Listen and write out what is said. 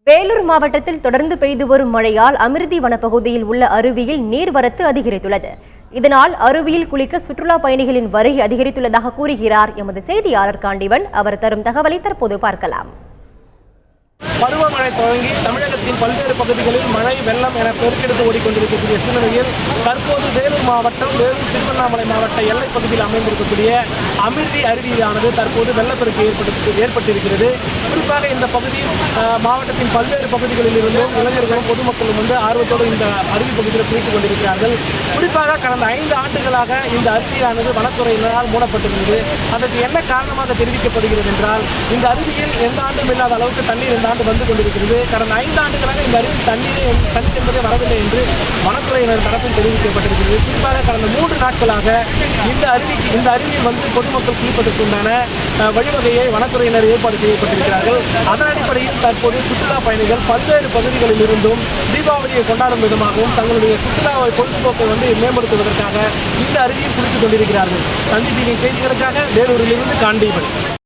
வேலூர் மாவட்டத்தில் தொடர்ந்து பெய்து வரும் மழையால் அமிர்தி வனப்பகுதியில் உள்ள அருவியில் நீர்வரத்து அதிகரித்துள்ளது. இதனால் அருவியில் குளிக்க சுற்றுலா பயணிகளின் வருகை அதிகரித்துள்ளதாக கூறுகிறார் எமது செய்தியாளர் காண்டிவன். அவர் தரும் தகவலை தற்போது பார்க்கலாம். பருவமழை தொடங்கி தமிழகத்தின் பல்வேறு பகுதிகளில் மழை வெள்ளம் என பெருக்கெடுத்து ஓடிக்கொண்டிருக்கக்கூடிய சூழ்நிலையில் தற்போது வேலூர் மாவட்டம் வேலூர் திருவண்ணாமலை மாவட்ட எல்லைப் பகுதியில் அமைந்திருக்கக்கூடிய அமிர்தி அருவியானது தற்போது வெள்ளப்பெருக்கு ஏற்பட்டிருக்கிறது. குறிப்பாக இந்த பகுதியில் மாவட்டத்தின் பல்வேறு பகுதிகளில் இருந்தும் இளைஞர்களும் பொதுமக்களும் ஆர்வத்தோடு இந்த அருவி பகுதியில் குளித்துக் கொண்டிருக்கிறார்கள். குறிப்பாக கடந்த 5 ஆண்டுகளாக இந்த அருவியானது வனத்துறையினரால் மூடப்பட்டிருந்தது. அதற்கு என்ன காரணமாக தெரிவிக்கப்படுகிறது என்றால், இந்த அருவியில் எந்த ஆண்டும் இல்லாத அளவுக்கு தண்ணீர் இந்த ஆண்டு வந்து கொண்டிருக்கிறது. கடந்த 5 ஆண்டுகளாக இந்த அருவி தண்ணீர் என்பதே வரவில்லை என்று வனத்துறையினர் தரப்பில் தெரிவிக்கப்பட்டிருக்கிறது. குறிப்பாக கடந்த 3 நாட்களாக இந்த அருவியில் பொதுமக்கள் குளிப்பதற்குண்டான வழிவகையை வனத்துறையினர் ஏற்பாடு செய்யப்பட்டிருக்கிறார்கள். அதன் அடிப்படையில் தற்போது சுற்றுலா பயணிகள் பல்வேறு பகுதிகளில் இருந்தும் தீபாவளியை கொண்டாடும் விதமாகவும் தங்களுடைய சுற்றுலாவை பொழுதுபோக்கை மேம்படுத்துவதற்காக இந்த அருவியில் குளித்துக் கொண்டிருக்கிறார்கள். தந்தி டிவி செய்திகளுக்காக வேலூரிலிருந்து காண்டீபன்.